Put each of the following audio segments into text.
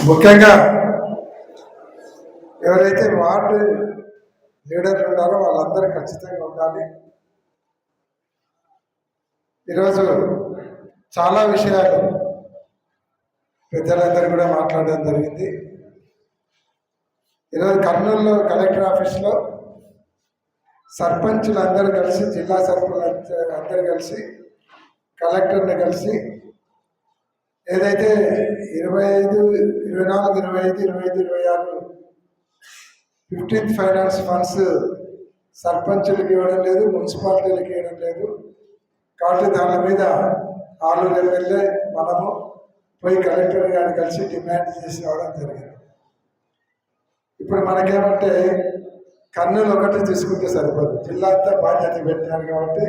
ముఖ్యంగా ఎవరైతే వార్డు లీడర్లు ఉన్నారో వాళ్ళందరూ ఖచ్చితంగా ఉండాలి. ఈరోజు చాలా విషయాలు పెద్దలందరూ కూడా మాట్లాడడం జరిగింది. ఈరోజు కర్నూలులో కలెక్టర్ ఆఫీస్లో సర్పంచులు అందరూ కలిసి, జిల్లా సర్పంచ్ అందరూ కలిసి, కలెక్టర్ని కలిసి ఏదైతే 25, 24, 25, 25, 26 15th ఫైనాన్స్ ఫండ్స్ సర్పంచులకు ఇవ్వడం లేదు, మున్సిపాలిటీలకు ఇవ్వడం లేదు. కాబట్టి దాని మీద ఆలూరు ఎమ్మెల్యే మనము పోయి కలెక్టర్ గారిని కలిసి డిమాండ్ చేసి రావడం జరిగింది. ఇప్పుడు మనకేమంటే కర్నూలు ఒకటి తీసుకుంటే సరిపోదు, జిల్లా అంతా బాధ్యత పెట్టారు. కాబట్టి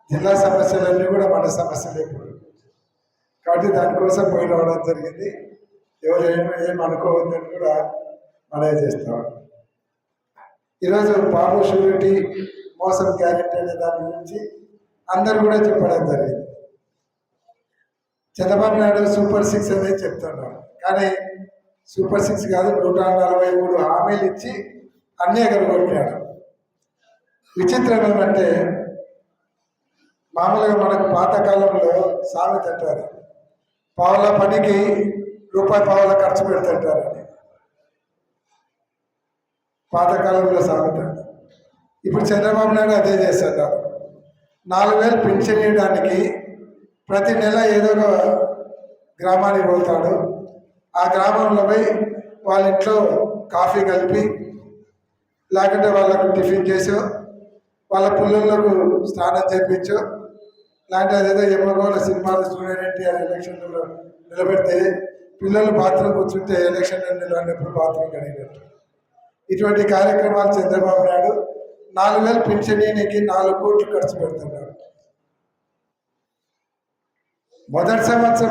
జిల్లా సమస్యలన్నీ కూడా మన సమస్యలే ఇప్పుడు. కాబట్టి దానికోసం పోయి రావడం జరిగింది. ఎవరు ఏమనుకోవద్దని కూడా మనమే చేస్తాం. ఈరోజు బాబు షూరిటీ మోసం గ్యారెంటీ అనే దాని గురించి అందరు కూడా చెప్పడం జరిగింది. చంద్రబాబు నాయుడు సూపర్ 6 అనేది చెప్తున్నాడు, కానీ సూపర్ 6 కాదు, 143 హామీలు ఇచ్చి అన్నీ ఎగరగొట్టాడు. విచిత్రం ఏమంటే మామూలుగా మనకు పాతకాలంలో సామెత అంటారు, పావుల పనికి రూపాయి పావుల ఖర్చు పెడుతుంటారని. పాతకాలంలో సామెత. ఇప్పుడు చంద్రబాబు నాయుడు అదే చేస్తారు. 4,000 పెన్షన్ ఇవ్వడానికి ప్రతి నెల ఏదో ఒక గ్రామానికి పోతాడు. ఆ గ్రామంలో పోయి వాళ్ళ ఇంట్లో కాఫీ కలిపి, లేకుంటే వాళ్ళకు టిఫిన్ చేసో, వాళ్ళ పిల్లలకు స్నానం చేయించో, లేకపోతే అదేదో ఎమ్మగోళ సినిమాలు స్టూడెంట్ ఎన్టీఆర్ ఎలక్షన్లలో నిలబెడితే పిల్లలు బాత్రూమ్ కూర్చుంటే ఎలక్షన్లో నిలబడినప్పుడు బాత్రూమ్ కడిగినట్టు. ఇటువంటి కార్యక్రమాలు చంద్రబాబు నాయుడు 4,000 పెన్షన్కి 4 కోట్లు ఖర్చు పెడుతున్నాడు.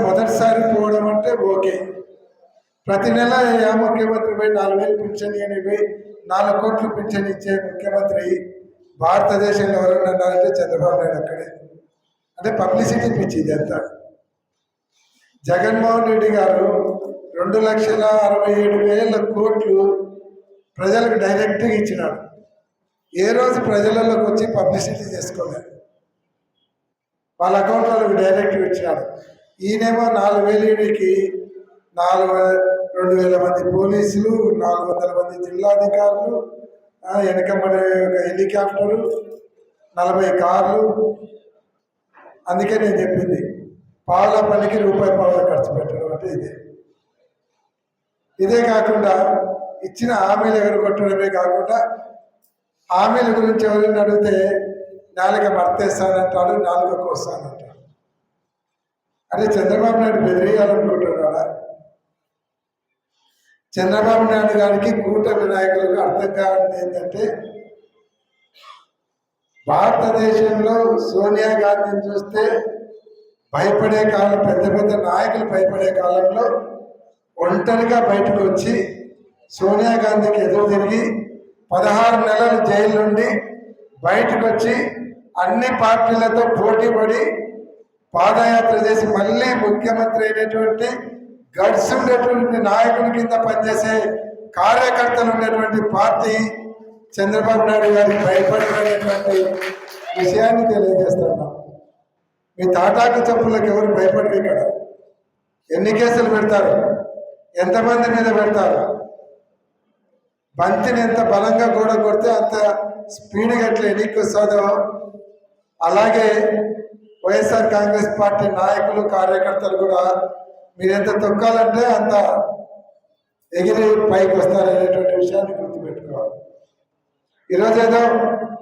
మొదటిసారి పోవడం అంటే ఓకే. ప్రతి నెల ఏ ముఖ్యమంత్రి పోయి 4,000 పెన్షన్ పోయి 4 కోట్లు పెన్షన్ ఇచ్చే ముఖ్యమంత్రి భారతదేశంలో ఎవరైనా ఉన్నారంటే చంద్రబాబు నాయుడు అక్కడే. అంటే పబ్లిసిటీ పిచ్చి ఇదంతా. జగన్మోహన్ రెడ్డి గారు 2,67,000 కోట్లు ప్రజలకు డైరెక్ట్గా ఇచ్చినాడు. ఏ రోజు ప్రజలలోకి వచ్చి పబ్లిసిటీ చేసుకోలేదు, వాళ్ళ అకౌంట్లకు డైరెక్ట్గా ఇచ్చినాడు. ఈయనేమో 4,000కి 2,000 మంది పోలీసులు, 400 మంది జిల్లాధికారులు, వెనకబడే ఒక హెలికాప్టరు, 40 కార్లు. అందుకే నేను చెప్పింది, పావుల పనికి రూపాయి పావుల ఖర్చు పెట్టడం అంటే ఇదే కాకుండా ఇచ్చిన హామీలు ఎగరగొట్టడమే కాకుండా, హామీల గురించి ఎవరైనా అడిగితే నాలుక మర్తేస్తానంటాడు, నాలుక కోస్తానంటాడు. అంటే చంద్రబాబు నాయుడు బెదిరేయాలనుకుంటున్నాడా? చంద్రబాబు నాయుడు గారికి కూటమి నాయకులకు అర్థం కావాలని ఏంటంటే, భారతదేశంలో సోనియా గాంధీని చూస్తే భయపడే కాలం, పెద్ద పెద్ద నాయకులు భయపడే కాలంలో ఒంటరిగా బయటకు వచ్చి సోనియా గాంధీకి ఎదురు తిరిగి 16 నెలలు జైలు నుండి బయటకు వచ్చి అన్ని పార్టీలతో పోటీ పడి పాదయాత్ర చేసి మళ్ళీ ముఖ్యమంత్రి అయినటువంటి గడ్స్ ఉండేటువంటి నాయకుని కింద పనిచేసే కార్యకర్తలు ఉండేటువంటి పార్టీ చంద్రబాబు నాయుడు గారికి భయపడినటువంటి విషయాన్ని తెలియజేస్తున్నాం. మీ తాటాకు చెప్పులకు ఎవరు భయపడరు. ఇక్కడ ఎన్ని కేసులు పెడతారు, ఎంతమంది మీద పెడతారు? బంతిని ఎంత బలంగా గోడ కొడితే అంత స్పీడ్గా ఎట్లా ఎన్నిక వస్తుందో, అలాగే వైఎస్ఆర్ కాంగ్రెస్ పార్టీ నాయకులు, కార్యకర్తలు కూడా మీరు ఎంత తొక్కాలంటే అంత ఎగిరి పైకి వస్తారనేటువంటి విషయాన్ని గుర్తుపెట్టుకోవాలి. ఈరోజు ఏదో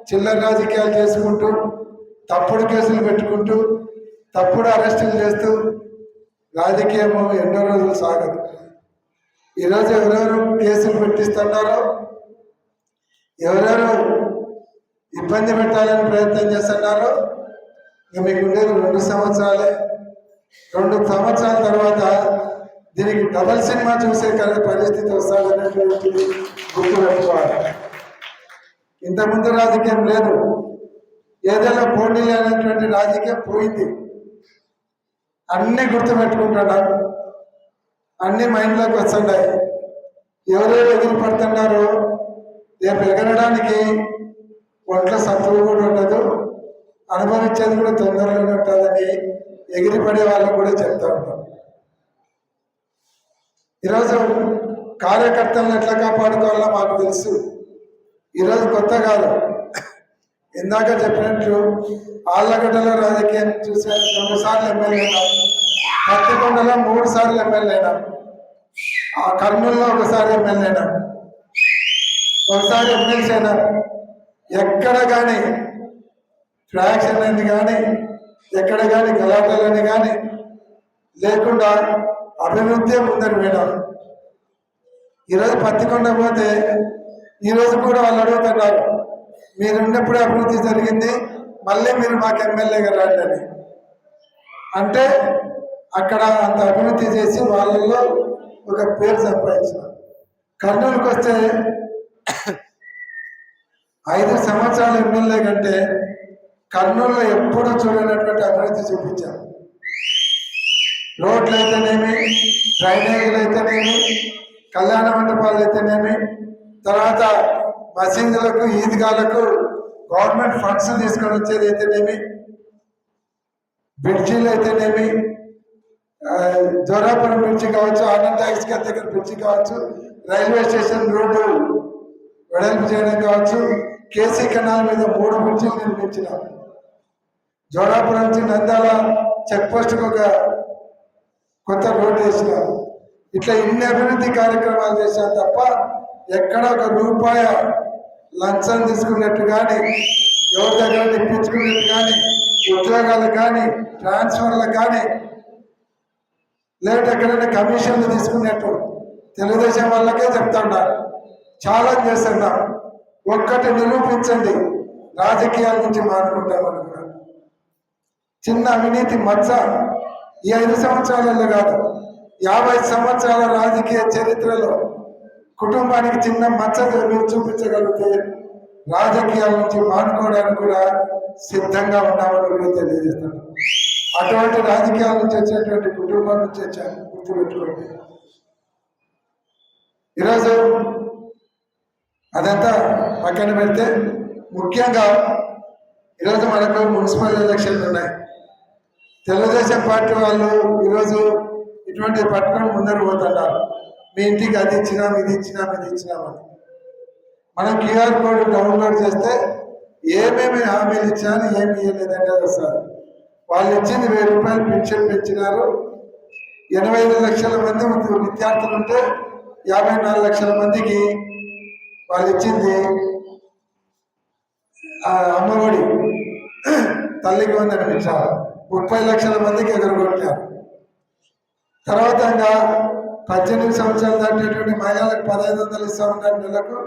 చిల్లర రాజకీయాలు చేసుకుంటూ, తప్పుడు కేసులు పెట్టుకుంటూ, తప్పుడు అరెస్టులు చేస్తూ రాజకీయం ఎన్నో రోజులు సాగదు. ఈరోజు ఎవరెవరు కేసులు పెట్టిస్తున్నారో, ఎవరెవరు ఇబ్బంది పెట్టాలని ప్రయత్నం చేస్తున్నారో, మీకు ఉండేది 2 సంవత్సరాలే. 2 సంవత్సరాల తర్వాత దీనికి డబల్ సినిమా చూసే పరిస్థితి వస్తుందనేటువంటి గుర్తుపెట్టుకోవాలి. ఇంతకుముందు రాజకీయం లేదు, ఏదైనా పోటీ లేనటువంటి రాజకీయం పోయింది. అన్నీ గుర్తుపెట్టుకుంటున్నాను. అన్ని మైండ్లోకి వస్తున్నాయి. ఎవరెవరు ఎగిరి పడుతున్నారో రేపు ఎగరడానికి ఒంట్లో సత్తువు కూడా ఉండదు, అనుభవించేది కూడా తొందరగానే ఉంటుందని ఎగిరిపడే వాళ్ళకు కూడా చెప్తా ఉంటాం. ఈరోజు కార్యకర్తలను ఎట్లా కాపాడుకోవాలో మాకు తెలుసు. ఈరోజు కొత్త కాదు, ఇందాక చెప్పినట్లు ఆళ్ళగడ్డలో రాజకీయం చూసే 2 సార్లు ఎమ్మెల్యే అయినాం, పత్తికొండలో 3 సార్లు ఎమ్మెల్యే అయినాం, ఆ కర్నూలులో 1 సారి ఎమ్మెల్యే అయినాం, 1 సారి ఎమ్మెల్సీ అయినాం. ఎక్కడ కానీ ఫ్రాక్షన్ అని కానీ ఎక్కడ కానీ గలాటలని కానీ లేకుండా అభివృద్ధి ముందరు పోయినాం. ఈరోజు పత్తికొండ పోతే ఈరోజు కూడా వాళ్ళు అడుగుతున్నారు, మీరున్నప్పుడే అభివృద్ధి జరిగింది, మళ్ళీ మీరు మాకు ఎమ్మెల్యేగా రండి. అంటే అక్కడ అంత అభివృద్ధి చేసి వాళ్ళల్లో ఒక పేరు సంపాదించారు. కర్నూలుకి వస్తే 5 సంవత్సరాల ఎమ్మెల్యే కంటే కర్నూలులో ఎప్పుడూ చూడనటువంటి అభివృద్ధి చూపించారు. రోడ్లు అయితేనేమి, డ్రైనేజీలు అయితేనేమి, కళ్యాణ మండపాలు అయితేనేమి, తర్వాత మసీదులకు ఈద్గాలకు గవర్నమెంట్ ఫండ్స్ తీసుకొని వచ్చేది అయితేనేమి, బ్రిడ్జీలు అయితేనేమి, జోరాపురం బ్రిడ్జి కావచ్చు, ఆనంద్ ట్యాక్స్ దగ్గర బ్రిడ్జి కావచ్చు, రైల్వే స్టేషన్ రోడ్డు వెడల్పు చేయడం కావచ్చు, కేసీ కెనాల్ మీద 3 బ్రిడ్జిలు నిర్మించినాం. జోరాపురం నుంచి నంద్యాల చెక్ పోస్ట్కి ఒక కొత్త రోడ్డు వేసినాం. ఇట్లా ఇన్ని అభివృద్ధి కార్యక్రమాలు చేశాం తప్ప ఎక్కడ 1 రూపాయి లంచం తీసుకున్నట్టు కానీ, ఎవరి దగ్గర ఇప్పించుకున్నట్టు కానీ, ఉద్యోగాలకు కానీ, ట్రాన్స్ఫర్లకు కానీ, లేదంటే ఎక్కడైనా కమిషన్లు తీసుకున్నట్టు తెలుగుదేశం వాళ్ళకే చెప్తున్నారు. ఛాలెంజ్ చేస్తున్నాం, ఒక్కటి నిరూపించండి, రాజకీయాల నుంచి మానుకుంటామని కూడా. చిన్న అవినీతి మచ్చ ఈ 5 సంవత్సరాలలో కాదు, 50 సంవత్సరాల రాజకీయ చరిత్రలో కుటుంబానికి చిన్న మచ్చ మీరు చూపించగలిగితే రాజకీయాల నుంచి మానుకోవడానికి కూడా సిద్ధంగా ఉన్నామని కూడా తెలియజేస్తున్నాం. అటువంటి రాజకీయాల నుంచి వచ్చేటువంటి కుటుంబం నుంచి వచ్చాను, గుర్తుపెట్టుకోండి. ఈరోజు అదంతా పక్కన పెడితే ముఖ్యంగా ఈరోజు మనకు మున్సిపల్ ఎలక్షన్లు ఉన్నాయి. తెలుగుదేశం పార్టీ వాళ్ళు ఈరోజు ఇటువంటి పట్టుకొని ముందరు పోతున్నారు, మీ ఇంటికి అది ఇచ్చినాం, ఇది ఇచ్చినాం, ఇది ఇచ్చినామని. మనం క్యూఆర్ కోడ్ డౌన్లోడ్ చేస్తే ఏమేమి హామీలు ఇచ్చినాను, ఏమి ఇవ్వలేదంటే వస్తారు. వాళ్ళు ఇచ్చింది 1000 రూపాయలు పెన్షన్ పెంచినారు. 85 లక్షల మంది విద్యార్థులు ఉంటే 54 లక్షల మందికి వాళ్ళు ఇచ్చింది అమ్మఒడి తల్లికి వందనం ఇచ్చారు. 30 లక్షల మందికి ఎదురుకొట్టారు. తర్వాత ఇంకా 18 సంవత్సరాలు దాటినటువంటి మహిళలకు 1500 ఇస్తామన్నారు నెలకు,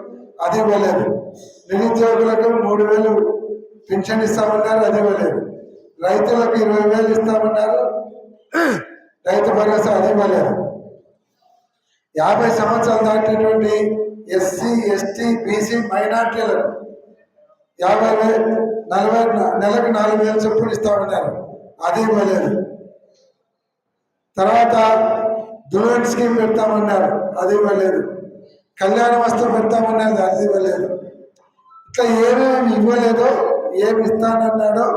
అది ఇవ్వలేదు. నిరుద్యోగులకు 3000 పెన్షన్ ఇస్తామన్నారు, అది ఇవ్వలేదు. రైతులకు 20,000 ఇస్తామన్నారు, రైతు భరోసా, అది ఇవ్వలేదు. 50 సంవత్సరాలు దాటినటువంటి ఎస్సీ, ఎస్టీ, బీసీ, మైనార్టీలకు 50,000 నెలకు 4,000 చొప్పులు ఇస్తామన్నారు, అది ఇవ్వలేదు. తర్వాత దుర్గట్ స్కీమ్ పెడతామన్నారు, అది ఇవ్వలేదు. కళ్యాణ వస్తువు పెడతామన్నారు, అది ఇవ్వలేదు. ఇట్లా ఏమేమి ఇవ్వలేదో, ఏమి ఇస్తానన్నాడో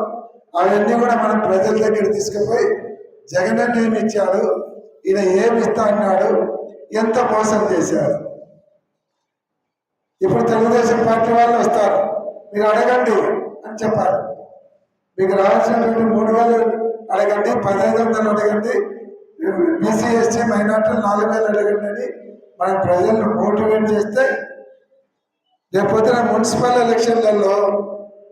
అవన్నీ కూడా మనం ప్రజల దగ్గర తీసుకుపోయి జగన్ ఏమి ఇచ్చాడు, ఈయన ఏమి ఇస్తా అన్నాడు, ఎంత మోసం చేశాడు. ఇప్పుడు తెలుగుదేశం పార్టీ వాళ్ళు వస్తారు, మీరు అడగండి అని చెప్పారు. మీకు రావాల్సినటువంటి 3,000 అడగండి, 1,500 అడగండి, బీసీ, ఎస్సీ, మైనార్టీలు 4,000 అడగండి అని మనం ప్రజలను మోటివేట్ చేస్తే రేపొద్దున మున్సిపల్ ఎలక్షన్లలో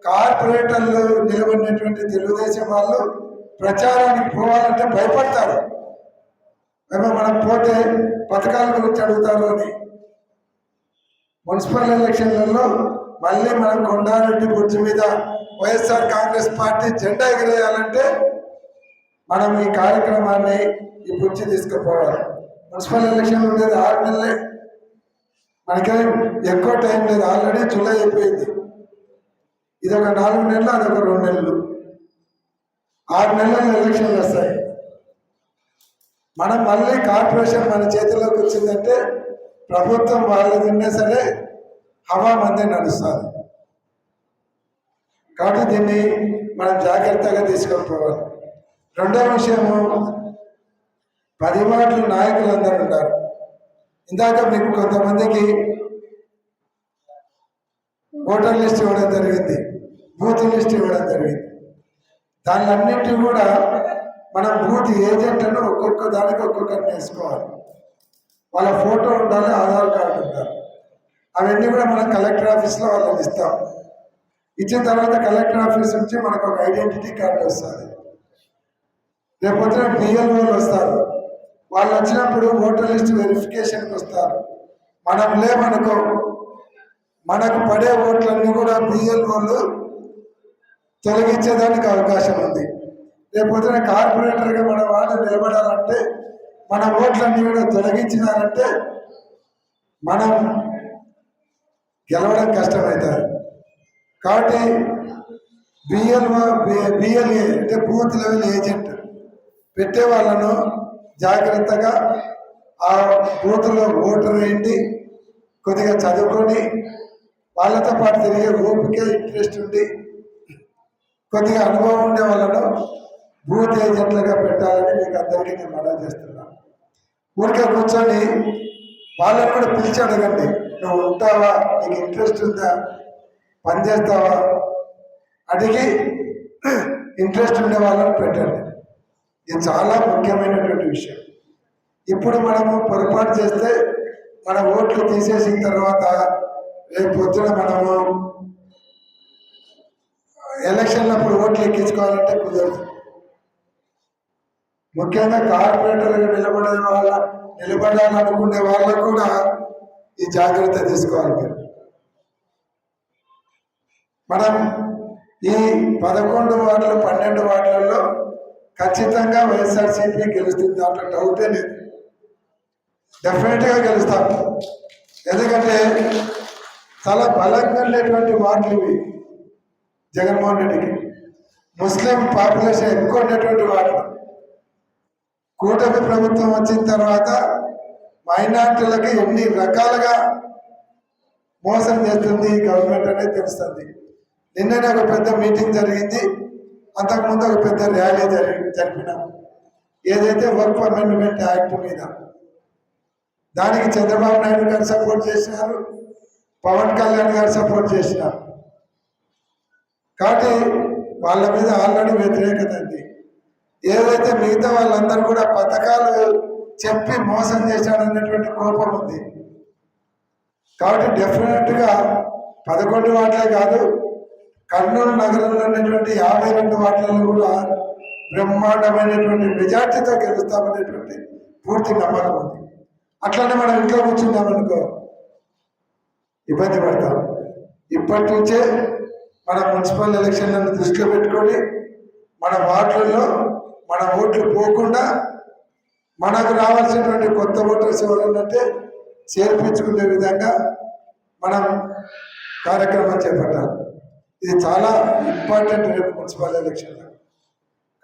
కార్పొరేటర్లు నిలబడినటువంటి తెలుగుదేశం వాళ్ళు ప్రచారానికి పోవాలంటే భయపడతారు. మనం పోతే పథకాల గురించి అడుగుతారు అని. మున్సిపల్ ఎలక్షన్లలో మళ్ళీ మనం కొండారెడ్డి బ్రిడ్జి మీద వైఎస్ఆర్ కాంగ్రెస్ పార్టీ జెండా ఎగిరేయాలంటే మనం ఈ కార్యక్రమాన్ని ఈ బ్రిడ్జి తీసుకుపోవాలి. మున్సిపల్ ఎలక్షన్ ఉండేది 6 నెలలే, మనకేం ఎక్కువ టైం లేదు. ఆల్రెడీ జూలై అయిపోయింది. ఇది ఒక 4 నెలలు, అదొక 2 నెలలు, 6 నెలల్లో ఎలక్షన్లు వస్తాయి. మనం మళ్ళీ కార్పొరేషన్ మన చేతిలోకి వచ్చిందంటే ప్రభుత్వం వాళ్ళది ఉన్నా సరే హవా మందే నడుస్తుంది. కాబట్టి దీన్ని మనం జాగ్రత్తగా తీసుకొని పోవాలి. రెండవ విషయము, 10 వార్డులు నాయకులు అందరూ ఉన్నారు. ఇందాక మీకు కొంతమందికి ఓటర్ లిస్ట్ ఇవ్వడం జరిగింది, బూత్ లిస్ట్ ఇవ్వడం జరిగింది. దానిలన్నింటి కూడా మనం బూత్ ఏజెంట్లను ఒక్కొక్క దానికి ఒక్కొక్కరిని వేసుకోవాలి. వాళ్ళ ఫోటో ఉండాలి, ఆధార్ కార్డు ఉండాలి. అవన్నీ కూడా మనం కలెక్టర్ ఆఫీస్లో వాళ్ళని ఇస్తాం. ఇచ్చిన తర్వాత కలెక్టర్ ఆఫీస్ నుంచి మనకు ఒక ఐడెంటిటీ కార్డు వస్తుంది. రేపొద్దున బిఎల్ఓలు వస్తారు. వాళ్ళు వచ్చినప్పుడు ఓటర్ లిస్ట్ వెరిఫికేషన్కి వస్తారు. మనం లేమనుకో, మనకు పడే ఓట్లన్నీ కూడా బిఎల్ఓలు తొలగించేదానికి అవకాశం ఉంది. రేపొద్దున కార్పొరేటర్గా మన వాళ్ళు నిలబడాలంటే మన ఓట్లన్నీ కూడా తొలగించినారంటే మనం గెలవడం కష్టమవుతుంది. కాబట్టి బిఎల్ఏ అంటే బూత్ లెవెల్ ఏజెంట్ పెట్టే వాళ్ళను జాగ్రత్తగా ఆ బూత్లో ఓటర్ వేయండి, కొద్దిగా చదువుకొని వాళ్ళతో పాటు తిరిగే ఓపిక ఇంట్రెస్ట్ ఉండి కొద్దిగా అనుభవం ఉండే వాళ్ళను బూత్ ఏజెంట్లుగా పెట్టాలని మీకు అందరికీ నేను మనవి చేస్తున్నాను. ఊరికే కూర్చొని వాళ్ళని కూడా పిలిచి అడగండి, నువ్వు ఉంటావా, నీకు ఇంట్రెస్ట్ ఉందా, పని చేస్తావా అడిగి ఇంట్రెస్ట్ ఉండే వాళ్ళని పెట్టండి. ఇది చాలా ముఖ్యమైనటువంటి విషయం. ఇప్పుడు మనము పొరపాటు చేస్తే మన ఓట్లు తీసేసిన తర్వాత రేపు పొద్దున మనము ఎలక్షన్లప్పుడు ఓట్లు ఎక్కించుకోవాలంటే కుదరదు. ముఖ్యంగా కార్పొరేటర్గా నిలబడాలనుకునే వాళ్ళకు కూడా ఈ జాగ్రత్త తీసుకోవాలి. మీరు మనం ఈ 11 వార్డులు 12 వార్డులలో ఖచ్చితంగా వైఎస్ఆర్సీపీ గెలుస్తుంది, దాంట్లో డౌటే లేదు. డెఫినెట్గా గెలుస్తాం. ఎందుకంటే చాలా బలంగా ఉండేటువంటి వార్డులు ఇవి. జగన్మోహన్ రెడ్డికి ముస్లిం పాపులేషన్ ఎక్కువ ఉండేటువంటి వార్డులు. కూటమి ప్రభుత్వం వచ్చిన తర్వాత మైనార్టీలకి ఎన్ని రకాలుగా మోసం చేస్తుంది గవర్నమెంట్ అనేది తెలుస్తుంది. నిన్ననే ఒక పెద్ద మీటింగ్ జరిగింది, అంతకుముందు ఒక పెద్ద ర్యాలీ జరిపినాం. ఏదైతే వర్క్ అమెండ్మెంట్ యాక్ట్ మీద, దానికి చంద్రబాబు నాయుడు గారు సపోర్ట్ చేసినారు, పవన్ కళ్యాణ్ గారు సపోర్ట్ చేసినారు. కాబట్టి వాళ్ళ మీద ఆల్రెడీ వ్యతిరేకత ఉంది. ఏదైతే మిగతా వాళ్ళందరూ కూడా పథకాలు చెప్పి మోసం చేశాడనేటువంటి కోపం ఉంది. కాబట్టి డెఫినెట్గా 11 వార్డులే కాదు, కర్నూలు నగరంలో ఉన్నటువంటి 52 వార్డులలో కూడా బ్రహ్మాండమైనటువంటి మెజార్టీతో గెలుస్తామనేటువంటి పూర్తి నమ్మకం ఉంది. అట్లనే మనం ఇంట్లో కూర్చుందామనుకో ఇబ్బంది పడతాం. ఇప్పటి నుంచే మన మున్సిపల్ ఎలక్షన్లను దృష్టిలో పెట్టుకొని మన వార్డులలో మన ఓట్లు పోకుండా మనకు రావాల్సినటువంటి కొత్త ఓటర్స్ ఎవరంటే చేర్పించుకునే విధంగా మనం కార్యక్రమం చేపట్టాలి. ఇది చాలా ఇంపార్టెంట్ రేపు మున్సిపల్ ఎలక్షన్.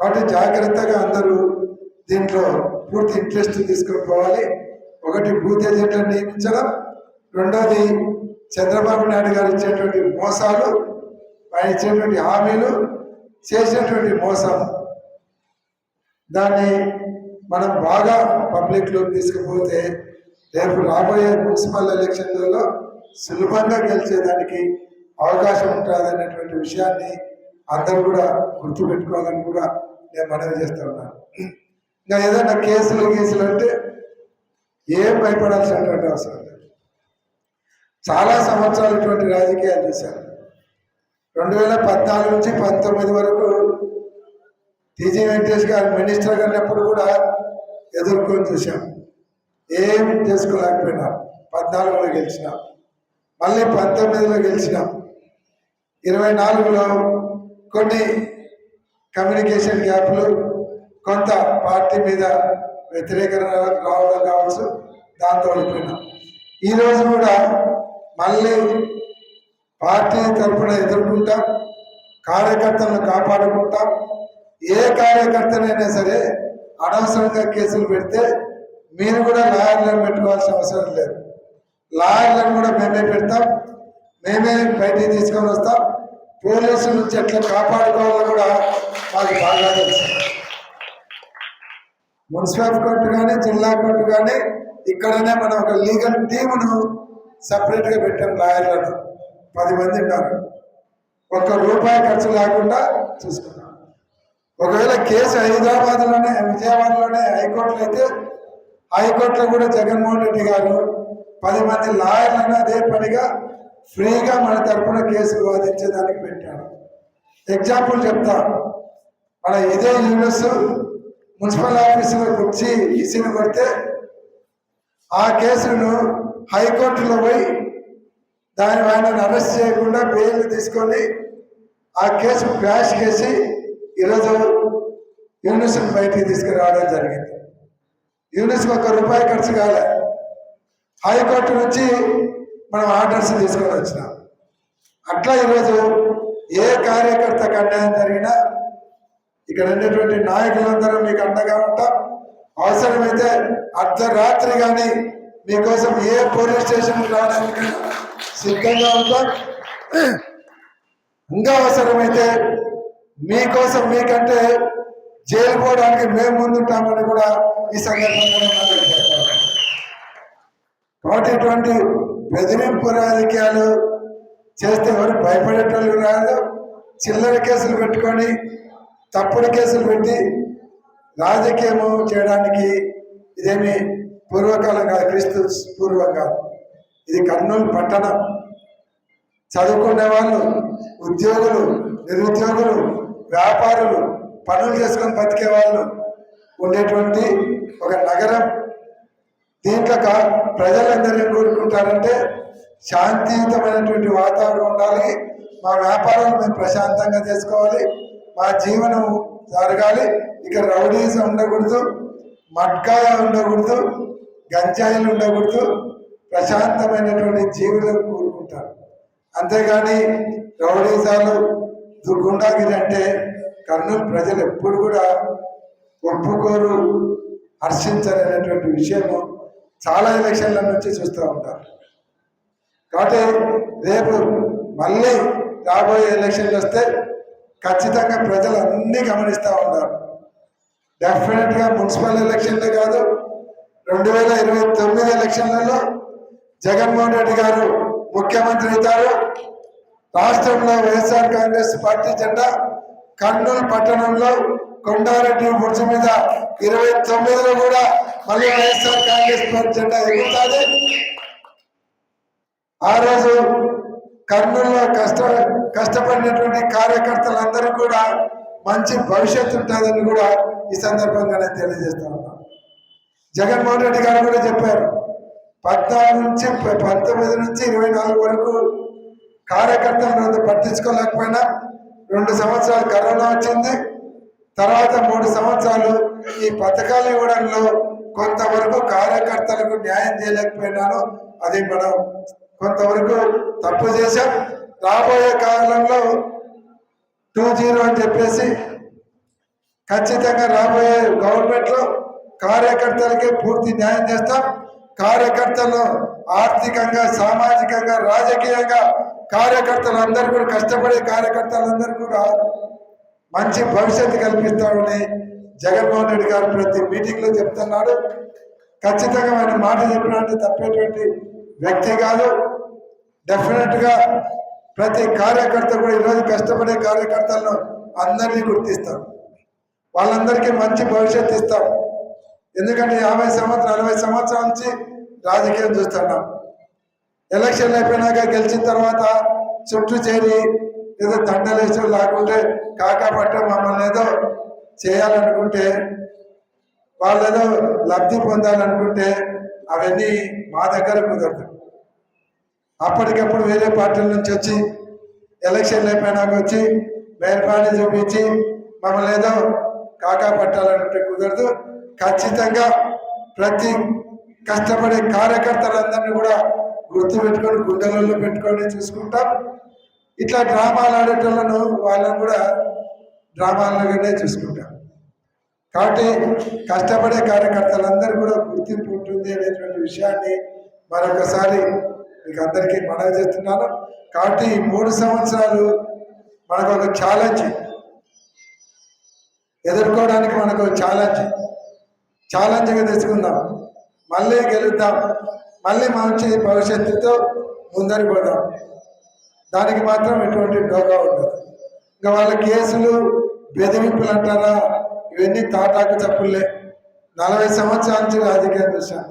కాబట్టి జాగ్రత్తగా అందరూ దీంట్లో పూర్తి ఇంట్రెస్ట్ తీసుకొని పోవాలి. ఒకటి బూత్ ఏజెంట్లను నియమించడం, రెండోది చంద్రబాబు నాయుడు గారు ఇచ్చేటువంటి మోసాలు, ఆయన ఇచ్చేటువంటి హామీలు, చేసినటువంటి మోసం, దాన్ని మనం బాగా పబ్లిక్లోకి తీసుకుపోతే రేపు రాబోయే మున్సిపల్ ఎలక్షన్లలో సులభంగా గెలిచేదానికి అవకాశం ఉంటుంది అనేటువంటి విషయాన్ని అందరూ కూడా గుర్తుపెట్టుకోవాలని కూడా నేను మనవి చేస్తూ ఉన్నాను. ఇంకా ఏదైనా కేసులు అంటే ఏం భయపడాల్సినటువంటి అవసరం లేదు. చాలా సంవత్సరాలు ఇటువంటి రాజకీయాలు చేశారు. 2014 నుంచి 19 వరకు టీజీ వెంకటేష్ గారు మినిస్టర్గా ఉన్నప్పుడు కూడా ఎదుర్కొని చూసాం. ఏం చేసుకోలేకపోయినాం. 14లో గెలిచినాం, మళ్ళీ 19లో గెలిచినాం, 24లో కొన్ని కమ్యూనికేషన్ గ్యాప్లు, కొంత పార్టీ మీద వ్యతిరేకత రావడం కావచ్చు, దాంతో ఓడిపోయినాం. ఈరోజు కూడా మళ్ళీ పార్టీ తరఫున ఎదుర్కొంటాం, కార్యకర్తలను కాపాడుకుంటాం. ఏ కార్యకర్తనైనా సరే అనవసరంగా కేసులు పెడితే మీరు కూడా లాయర్లను పెట్టుకోవాల్సిన అవసరం లేదు. లాయర్లను కూడా మేమే పెడతాం, మేమే బయటికి తీసుకొని వస్తాం. పోలీసుల నుంచి ఎట్లా కాపాడుకోవాలో కూడా మాకు బాగా తెలుసు. మున్సిపల్ కోర్టు కానీ జిల్లా కోర్టు కానీ ఇక్కడనే మనం ఒక లీగల్ టీమును సపరేట్గా పెట్టాం. లాయర్లను 10 మంది ఉన్నారు. ₹1 ఖర్చు లేకుండా చూసుకున్నాం. ఒకవేళ కేసు హైదరాబాద్లోనే విజయవాడలోనే హైకోర్టులో అయితే హైకోర్టులో కూడా జగన్మోహన్ రెడ్డి గారు 10 మంది లాయర్లను అదే పనిగా ఫ్రీగా మన తరఫున కేసులు వాదించేదానికి పెట్టాడు. ఎగ్జాంపుల్ చెప్తా. మన ఇదే యూనిస్ మున్సిపల్ ఆఫీసులో కూర్చి ఇసిని కొడితే ఆ కేసును హైకోర్టులో పోయి దాని ఆయనను అరెస్ట్ చేయకుండా బెయిల్ తీసుకొని ఆ కేసు క్రాష్ చేసి ఈరోజు యూనిస్ని బయటికి తీసుకురావడం జరిగింది. యూనిస్కి ₹1 ఖర్చు కాలే. హైకోర్టు నుంచి మనం ఆర్డర్స్ తీసుకొని వచ్చినాం. అట్లా ఈరోజు ఏ కార్యకర్తకు అన్యాయం జరిగినా ఇక్కడ ఉండేటువంటి నాయకులందరూ మీకు అండగా ఉంటాం. అవసరమైతే అర్ధరాత్రి కానీ మీకోసం ఏ పోలీస్ స్టేషన్కి రావడానికి సిద్ధంగా ఉంటాం. ఇంకా అవసరమైతే మీకోసం మీకంటే జైలు పోవడానికి మేము ముందుంటామని కూడా ఈ సందర్భంగా కాబట్టి ఇటువంటి బెదిరింపు రాజకీయాలు చేస్తే ఎవరు భయపడేటోళ్ళు రాదు. చిల్లర కేసులు పెట్టుకొని తప్పుడు కేసులు పెట్టి రాజకీయము చేయడానికి ఇదేమి పూర్వకాలం కాదు, క్రీస్తు పూర్వం కాదు. ఇది కర్నూలు పట్టణం. చదువుకునే వాళ్ళు, ఉద్యోగులు, నిరుద్యోగులు, వ్యాపారులు, పనులు చేసుకొని బతికే వాళ్ళు ఉండేటువంటి ఒక నగరం. దీంట్లో ప్రజలందరూ ఏం కోరుకుంటారంటే శాంతియుతమైనటువంటి వాతావరణం ఉండాలి, మా వ్యాపారాలు మేము ప్రశాంతంగా చేసుకోవాలి, మా జీవనం జరగాలి, ఇక రౌడీస్ ఉండకూడదు, మట్కాయ ఉండకూడదు, గంజాయిలు ఉండకూడదు, ప్రశాంతమైనటువంటి జీవులను కోరుకుంటారు. అంతేగాని రౌడీజాలు గుండాగిరి అంటే కర్నూలు ప్రజలు ఎప్పుడు కూడా ఒప్పుకోరు, హర్షించలేనటువంటి విషయము చాలా ఎలక్షన్ల నుంచి చూస్తూ ఉంటారు. కాబట్టి రేపు మళ్ళీ రాబోయే ఎలక్షన్లు వస్తే ఖచ్చితంగా ప్రజలు అన్నీ గమనిస్తూ ఉన్నారు. డెఫినెట్గా మున్సిపల్ ఎలక్షన్లే కాదు, 2029 ఎలక్షన్లలో జగన్మోహన్ రెడ్డి గారు ముఖ్యమంత్రి అవుతారు. రాష్ట్రంలో వైఎస్ఆర్ కాంగ్రెస్ పార్టీ జెండా కర్నూలు పట్టణంలో కొండారెడ్డి బుర్జ మీద 29లో కూడా మళ్ళీ వైఎస్ఆర్ కాంగ్రెస్ పార్టీ జెండా ఎగురుతుంది. ఆ రోజు కర్నూలులో కష్టపడినటువంటి కార్యకర్తలందరూ కూడా మంచి భవిష్యత్తు ఉంటుందని కూడా ఈ సందర్భంగా నేను తెలియజేస్తా ఉన్నాను. జగన్మోహన్ రెడ్డి గారు కూడా చెప్పారు, 14 నుంచి 19 నుంచి 24 వరకు కార్యకర్తలను పట్టించుకోలేకపోయినా 2 సంవత్సరాలు కరోనా వచ్చింది. తర్వాత 3 సంవత్సరాలు ఈ పథకాలు ఇవ్వడంలో కొంతవరకు కార్యకర్తలకు న్యాయం చేయలేకపోయినాను. అది మనం కొంతవరకు తప్పు చేశాం. రాబోయే కాలంలో 2.0 అని చెప్పేసి ఖచ్చితంగా రాబోయే గవర్నమెంట్లో కార్యకర్తలకే పూర్తి న్యాయం చేస్తాం. కార్యకర్తలు ఆర్థికంగా, సామాజికంగా, రాజకీయంగా కార్యకర్తలందరూ కూడా కష్టపడే కార్యకర్తలందరూ కూడా మంచి భవిష్యత్తు కల్పిస్తామని జగన్మోహన్ రెడ్డి గారు ప్రతి మీటింగ్లో చెప్తున్నాడు. ఖచ్చితంగా ఆయన మాట చెప్పినట్టు తప్పేటువంటి వ్యక్తి కాదు. డెఫినెట్గా ప్రతి కార్యకర్త కూడా ఈరోజు కష్టపడే కార్యకర్తలను అందరినీ గుర్తిస్తాం. వాళ్ళందరికీ మంచి భవిష్యత్తు ఇస్తాం. ఎందుకంటే 50 సంవత్సరాలు 60 సంవత్సరాల నుంచి రాజకీయం చూస్తున్నాం. ఎలక్షన్లు అయిపోయినాక గెలిచిన తర్వాత చుట్టూ చేరి ఏదో దండలేసో లేకుంటే కాకాపట్ట మమ్మల్ని ఏదో చేయాలనుకుంటే, వాళ్ళు ఏదో లబ్ధి పొందాలనుకుంటే అవన్నీ మా దగ్గర కుదరదు. అప్పటికప్పుడు వేరే పార్టీల నుంచి వచ్చి ఎలక్షన్లు అయిపోయినాక వచ్చి మేల్పాన్ని చూపించి మమ్మల్ని ఏదో కాకా పట్టాలనుకుంటే కుదరదు. ఖచ్చితంగా ప్రతి కష్టపడే కార్యకర్తలందరినీ కూడా గుర్తు పెట్టుకొని గుండెలలో పెట్టుకొని చూసుకుంటాం. ఇట్లా డ్రామాలు ఆడేటోళ్ళను వాళ్ళని కూడా డ్రామాలుగానే చూసుకుంటాం. కాబట్టి కష్టపడే కార్యకర్తలందరూ కూడా గుర్తింపు ఉంటుంది అనేటువంటి విషయాన్ని మరొకసారి మీకు అందరికీ మనవి చేస్తున్నాను. కాబట్టి ఈ 3 సంవత్సరాలు మనకు ఒక ఛాలెంజ్ ఎదుర్కోవడానికి, మనకు ఛాలెంజ్గా తెచ్చుకుందాం. మళ్ళీ గెలుద్దాం, మళ్ళీ మంచి భవిష్యత్తుతో ముందరికి పోదాం. దానికి మాత్రం ఎటువంటి డోకా ఉండదు. ఇంకా వాళ్ళ కేసులు బెదిరింపులు అంటారా, ఇవన్నీ తాటాకు చప్పులే. 40 సంవత్సరాల నుంచి రాజకీయం చూశాను.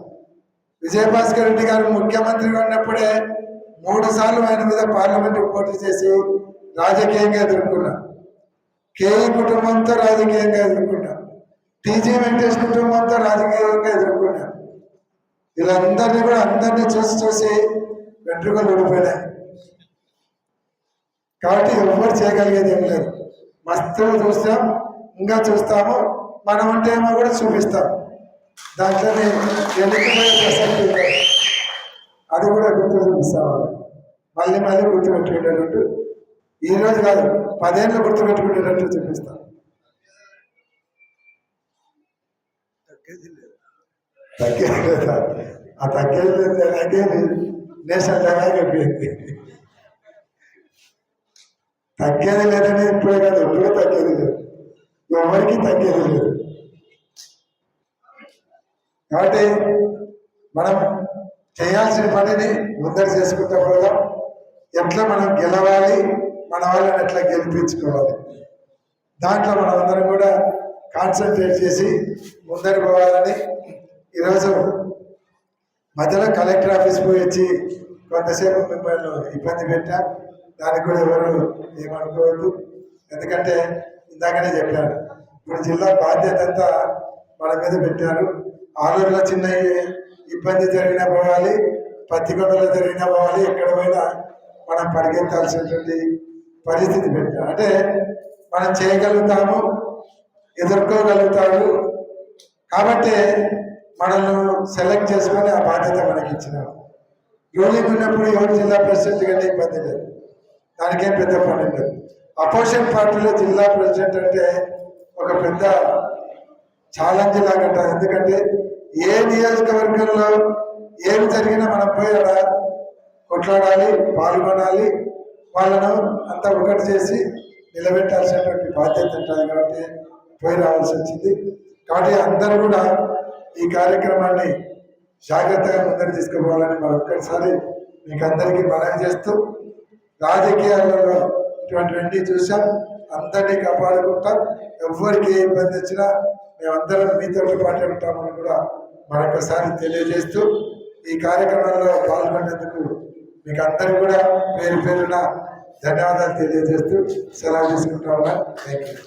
విజయభాస్కర్ రెడ్డి గారు ముఖ్యమంత్రిగా ఉన్నప్పుడే 3 సార్లు ఆయన మీద పార్లమెంటు పోటీ చేసి రాజకీయంగా ఎదుర్కొన్నా. కేఈ కుటుంబంతో రాజకీయంగా ఎదుర్కొన్నా. టీజీ వెంకటేష్ కుటుంబంతో రాజకీయంగా ఎదుర్కొన్నా. వీళ్ళందరినీ కూడా అందరినీ చూసి వెంట్రుకలు ఊడిపోయినాయి. కాబట్టి ఎవరు చేయగలిగేది ఏం లేదు. మస్తు చూస్తాం, ఇంకా చూస్తాము. మనం అంటే ఏమో కూడా చూపిస్తాం. దాంట్లోనే ఎన్నికపోయే ప్రసక్తి ఉంది. అది కూడా గుర్తు చూపిస్తాం. మళ్ళీ గుర్తు పెట్టుకునేటట్టు, ఈరోజు కాదు 10 ఏళ్ళు గుర్తు పెట్టుకునేటట్టు చూపిస్తాం. తగ్గేది లేదా? ఆ తగ్గేది నేషనల్ లెవెల్ అయిపోయింది. తగ్గేది లేదని ఇప్పుడే కాదు, ఎప్పుడూ తగ్గేది లేదు. ఎవరికి తగ్గేది లేదు. కాబట్టి మనం చేయాల్సిన పనిని ముందర చేసుకుంటూ పోదాం. ఎట్లా మనం గెలవాలి, మన వాళ్ళని ఎట్లా గెలిపించుకోవాలి, దాంట్లో మనం అందరం కూడా కాన్సన్ట్రేట్ చేసి ముందర పోవాలని ఈరోజు మధ్యలో కలెక్టర్ ఆఫీస్ పోయి వచ్చి కొంతసేపు మిమ్మల్ని ఇబ్బంది పెట్టా. దానికి కూడా ఎవరు ఏమనుకోవద్దు. ఎందుకంటే ఇందాకనే చెప్పాను, ఇప్పుడు జిల్లా బాధ్యత అంతా మన మీద పెట్టారు. ఆలూరులో చిన్న ఇబ్బంది జరిగినా పోవాలి, పత్తికొండలో జరిగినా పోవాలి, ఎక్కడ పోయినా మనం పరిగెత్తాల్సినటువంటి పరిస్థితి పెట్టారు. అంటే మనం చేయగలుగుతాము, ఎదుర్కోగలుగుతాము. కాబట్టి మనల్ని సెలెక్ట్ చేసుకొని ఆ బాధ్యత మనకి ఇచ్చినారు. రూలింగ్ ఉన్నప్పుడు ఎవరు జిల్లా ప్రెసిడెంట్ కంటే ఇబ్బంది లేదు, దానికేం పెద్ద పని లేదు. అపోజిషన్ పార్టీలో జిల్లా ప్రెసిడెంట్ అంటే ఒక పెద్ద ఛాలెంజ్ లాగా అంటారు. ఎందుకంటే ఏ నియోజకవర్గంలో ఏమి జరిగినా మనం పోయి అక్కడ కొట్లాడాలి, పాల్గొనాలి, వాళ్ళను అంతా ఒకటి చేసి నిలబెట్టాల్సినటువంటి బాధ్యత ఉంటుంది. కాబట్టి పోయి రావాల్సి వచ్చింది. కాబట్టి అందరూ కూడా ఈ కార్యక్రమాన్ని జాగ్రత్తగా ముందరు తీసుకుపోవాలని మరొక్కసారి మీకు అందరికీ మనవి చేస్తూ, రాజకీయాలలో ఇటువంటివన్నీ చూసాం, అందరినీ కాపాడుకుంటాం. ఎవరికి ఏ ఇబ్బంది వచ్చినా మేమందరం మీతో పాటు ఉంటామని కూడా మరొకసారి తెలియజేస్తూ, ఈ కార్యక్రమంలో పాల్గొనేందుకు మీకు అందరికీ కూడా పేరున ధన్యవాదాలు తెలియజేస్తూ సెలవు తీసుకుంటా ఉన్నా. Thank you.